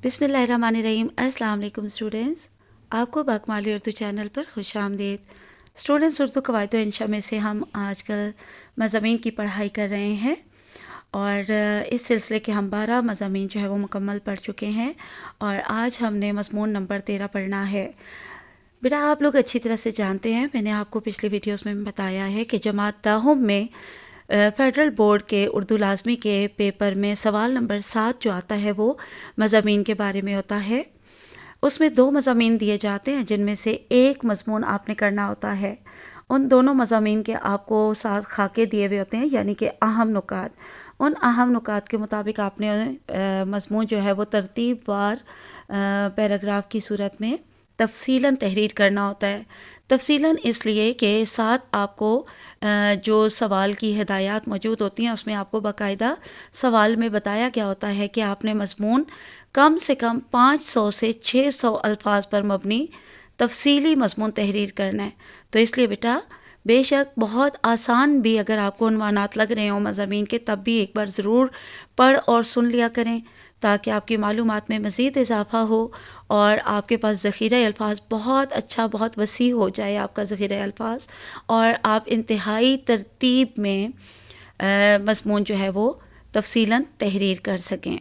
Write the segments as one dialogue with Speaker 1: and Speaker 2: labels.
Speaker 1: बिस्मिल्लाहिर्रहमानिर्रहीम। अस्सलाम वालेकुम स्टूडेंट्स, आपको बाकमाली उर्दू चैनल पर खुश आमदीद। स्टूडेंट्स, उर्दू कवायद व इंशा में से हम आजकल मज़ामीन की पढ़ाई कर रहे हैं और इस सिलसिले के हम 12 मज़ामीन जो है वो मुकम्मल पढ़ चुके हैं और आज हमने मज़मून नंबर 13 पढ़ना है। बेटा, आप लोग अच्छी तरह से जानते हैं, मैंने आपको पिछली वीडियोस में बताया है कि जमात दाहुम में फेडरल बोर्ड के उर्दू लाजमी के पेपर में सवाल नंबर 7 जो आता है वो मज़ामीन के बारे में होता है। उसमें 2 मज़ामीन दिए जाते हैं जिनमें से एक मज़मून आपने करना होता है। उन दोनों मज़ामीन के आपको 7 खाके दिए हुए होते हैं, यानी कि अहम नुकात। उन अहम नुकात के मुताबिक आपने मज़मून जो है वो तरतीबवार पैराग्राफ की सूरत में तफसीलन तहरीर करना होता है। तफसीलन इसलिए कि साथ आपको जो सवाल की हिदायत मौजूद होती हैं उसमें आपको बाकायदा सवाल में बताया गया होता है कि आपने मज़मून कम से कम 500 से 600 अल्फाज पर मबनी तफसीली मज़मून तहरीर करना है। तो इसलिए बेटा, बेशक बहुत आसान भी अगर आपको उन्वानात लग रहे हों मज़ामीन के, तब भी एक बार ज़रूर पढ़ और सुन लिया करें ताकि आपकी मालूमात में मज़ीद इजाफ़ा हो और आपके पास ज़ख़ीरा अल्फाज बहुत अच्छा, बहुत वसी हो जाए आपका ज़ख़ीरा अल्फाज, और आप इंतहाई तरतीब में मज़मून जो है वो तफसीलन तहरीर कर सकें।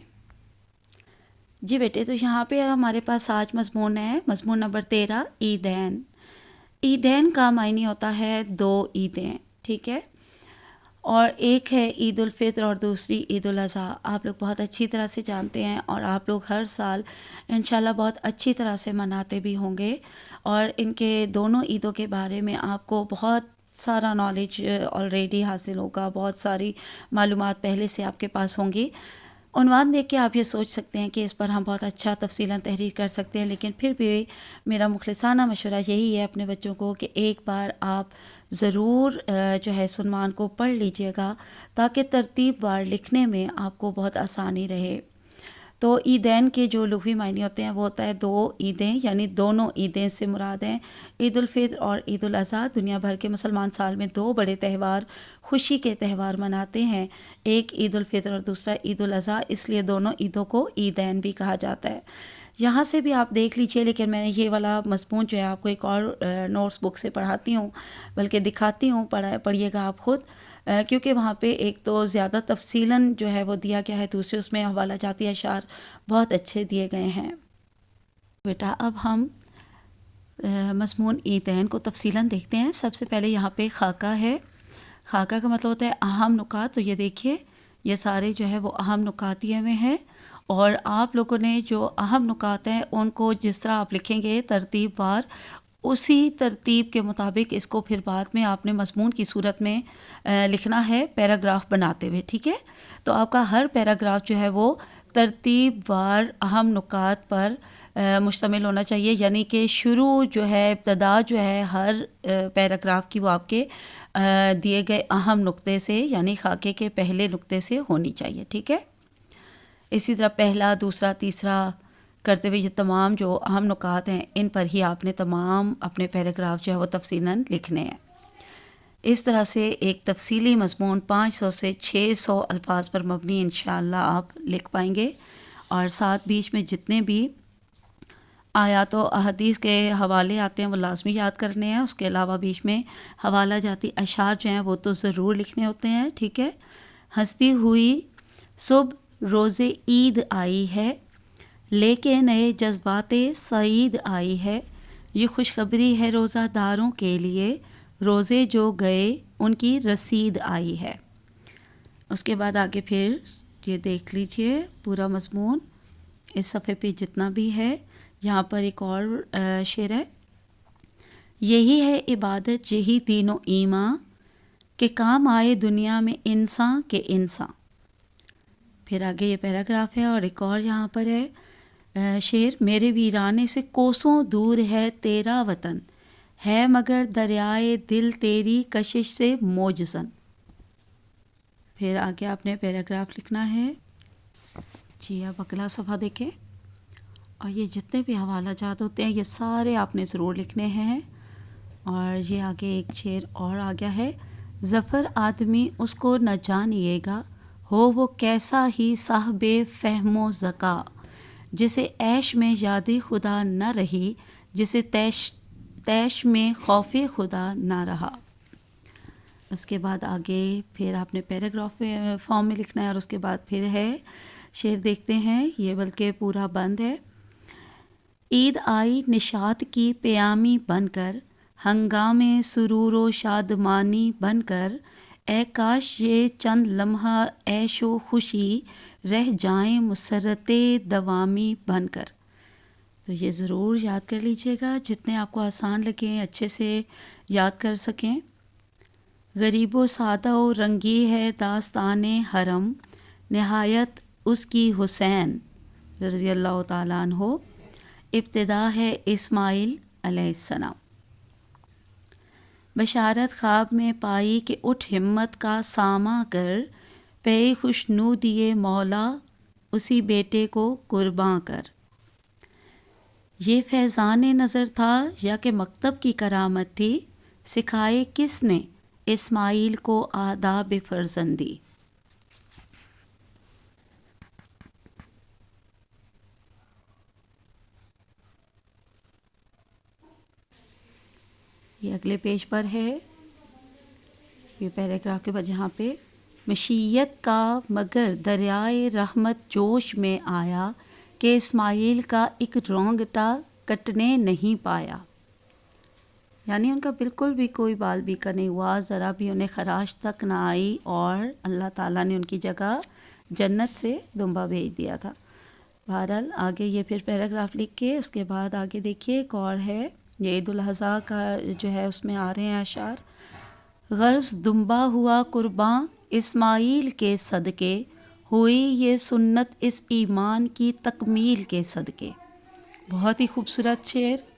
Speaker 1: जी बेटे, तो यहाँ पे हमारे पास आज मज़मून है, मज़मून नंबर 13, ईदैन। ईदैन का मायने होता है 2 ईदें, ठीक है। और एक है ईद उल फित्र और दूसरी ईद उल अज़हा। आप लोग बहुत अच्छी तरह से जानते हैं और आप लोग हर साल इंशाल्लाह बहुत अच्छी तरह से मनाते भी होंगे और इनके दोनों ईदों के बारे में आपको बहुत सारा नॉलेज ऑलरेडी हासिल होगा, बहुत सारी मालूमात पहले से आपके पास होंगी। उन्वान देख के आप ये सोच सकते हैं कि इस पर हम बहुत अच्छा तफसीलन तहरीर कर सकते हैं, लेकिन फिर भी मेरा मुखलिसाना मशवरा यही है अपने बच्चों को कि एक बार आप ज़रूर जो है सुनमान को पढ़ लीजिएगा ताकि तरतीबवार लिखने में आपको बहुत आसानी रहे। तो ईदैन के जो लुग़वी मायने होते हैं वो होता है 2 ईदें, यानी दोनों ईदें से मुराद हैं ईद उल फित्र और ईद उल अज़हा। दुनिया भर के मुसलमान साल में 2 बड़े त्यौहार, खुशी के त्यौहार मनाते हैं, एक ईद उल फित्र और दूसरा ईद उल अज़हा, इसलिए दोनों ईदों को ईदैन भी कहा जाता है। यहाँ से भी आप देख लीजिए, लेकिन मैंने ये वाला मज़मून जो है आपको एक और नोट्स बुक से पढ़ाती हूँ, बल्कि दिखाती हूँ, पढ़िएगा आप ख़ुद, क्योंकि वहाँ पे एक तो ज़्यादा तफसीलन जो है वो दिया गया है, दूसरे उसमें हवाला जाती अशार बहुत अच्छे दिए गए हैं। बेटा, अब हम मज़मून ईदैन को तफसीलन देखते हैं। सबसे पहले यहाँ पे खाका है। खाका का मतलब होता है अहम नुकात। तो ये देखिए, ये सारे जो है वो अहम नुकात दिए हुए हैं और आप लोगों ने जो अहम नुकात हैं उनको जिस तरह आप लिखेंगे तरतीबवार, उसी तरतीब के मुताबिक इसको फिर बाद में आपने मज़मून की सूरत में लिखना है पैराग्राफ बनाते हुए, ठीक है। तो आपका हर पैराग्राफ जो है वो तरतीबवार अहम नुकात पर मुश्तमिल होना चाहिए, यानी कि शुरू जो है, इब्तदा जो है हर पैराग्राफ की वो आपके दिए गए अहम नुक्ते से, यानी खाके के पहले नुक्ते से होनी चाहिए, ठीक है। इसी तरह पहला, दूसरा, तीसरा करते हुए ये तमाम जो अहम नुकात हैं इन पर ही आपने तमाम अपने पैराग्राफ जो है वो तफसीलन लिखने हैं। इस तरह से एक तफसीली मज़मून 500 से 600 अल्फाज पर मबनी इंशाअल्लाह आप लिख पाएंगे और साथ बीच में जितने भी आयात व अहदीस के हवाले आते हैं वो लाजमी याद करने हैं। उसके अलावा बीच में हवाला जाती अशार जो हैं वो तो ज़रूर लिखने होते हैं, ठीक है। हंसती हुई सुबह रोज़े ईद आई है, लेके नए जज्बाते सईद आई है, ये खुशखबरी है रोज़ादारों के लिए, रोज़े जो गए उनकी रसीद आई है। उसके बाद आगे फिर ये देख लीजिए पूरा मज़मून इस सफ़े पे जितना भी है। यहाँ पर एक और शेर है, यही है इबादत यही दीनो ईमान के काम आए दुनिया में इंसान के इंसान। फिर आगे ये पैराग्राफ है और एक और यहाँ पर है शेर, मेरे वीराने से कोसों दूर है तेरा वतन, है मगर दरियाए दिल तेरी कशिश से मोजज़न। फिर आगे आपने पैराग्राफ लिखना है। जी, आप अगला सफ़ा देखें और ये जितने भी हवाला जात होते हैं ये सारे आपने ज़रूर लिखने हैं। और ये आगे एक शेर और आ गया है, ज़फ़र आदमी उसको न जानिएगा, हो वो कैसा ही साहबे फ़हमो ज़का, جسے عیش میں یاد خدا نہ رہی، جسے تیش میں خوف خدا نہ رہا۔ اس کے بعد آگے پھر آپ نے پیراگراف فارم میں لکھنا ہے، اور اس کے بعد پھر ہے شعر دیکھتے ہیں، یہ بلکہ پورا بند ہے۔ عید آئی نشاط کی پیامی بن کر، ہنگام سرور و شادمانی بن کر، اے کاش یہ چند لمحہ عیش و خوشی رہ جائیں مسرت دوامی بن کر۔ تو یہ ضرور یاد کر لیجئے گا، جتنے آپ کو آسان لگیں اچھے سے یاد کر سکیں۔ غریب و سادہ و رنگی ہے داستان حرم، نہایت اس کی حسین رضی اللہ تعالیٰ عنہ، ابتدا ہے اسماعیل علیہ السلام۔ بشارت خواب میں پائی کہ اٹھ ہمت کا ساماں کر، پے خوشنو دیے مولا اسی بیٹے کو قرباں کر۔ یہ فیضان نظر تھا یا کہ مکتب کی کرامت تھی، سکھائے کس نے اسماعیل کو آداب فرزندی۔ یہ اگلے پیج پر ہے، یہ پیراگراف کے بعد جہاں پہ مشیت کا مگر دریائے رحمت جوش میں آیا، کہ اسماعیل کا ایک رونگٹا کٹنے نہیں پایا۔ یعنی ان کا بالکل بھی کوئی بال بیکا نہیں ہوا، ذرا بھی انہیں خراش تک نہ آئی، اور اللہ تعالیٰ نے ان کی جگہ جنت سے دمبا بھیج دیا تھا۔ بہرحال آگے یہ پھر پیراگراف لکھ کے اس کے بعد آگے دیکھیے ایک اور ہے، یہ عید الاضحیٰ کا جو ہے اس میں آ رہے ہیں اشعار۔ غرض دمبا ہوا قرباں اسماعیل کے صدقے، ہوئی یہ سنت اس ایمان کی تکمیل کے صدقے۔ بہت ہی خوبصورت شعر۔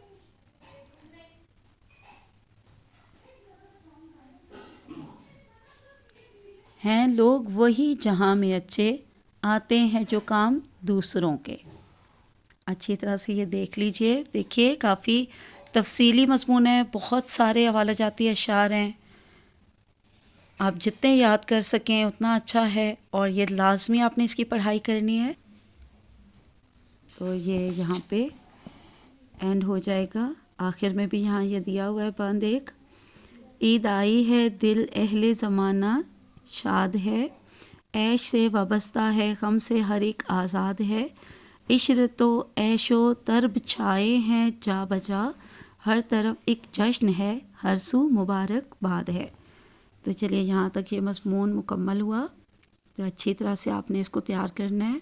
Speaker 1: ہیں لوگ وہی جہاں میں اچھے، آتے ہیں جو کام دوسروں کے۔ اچھی طرح سے یہ دیکھ لیجئے، دیکھیے کافی تفصیلی مضمون ہے، بہت سارے حوالہ جاتی اشعار ہیں، آپ جتنے یاد کر سکیں اتنا اچھا ہے، اور یہ لازمی آپ نے اس کی پڑھائی کرنی ہے۔ تو یہ یہاں پہ اینڈ ہو جائے گا، آخر میں بھی یہاں یہ دیا ہوا ہے بند ایک۔ عید آئی ہے دل اہل زمانہ شاد ہے، عیش سے وابستہ ہے غم سے ہر ایک آزاد ہے، عشرت و عیش و طرب چھائے ہیں جا بجا، ہر طرف ایک جشن ہے ہر سو مبارک باد ہے۔ تو چلیے یہاں تک یہ مضمون مکمل ہوا، تو اچھی طرح سے آپ نے اس کو تیار کرنا ہے۔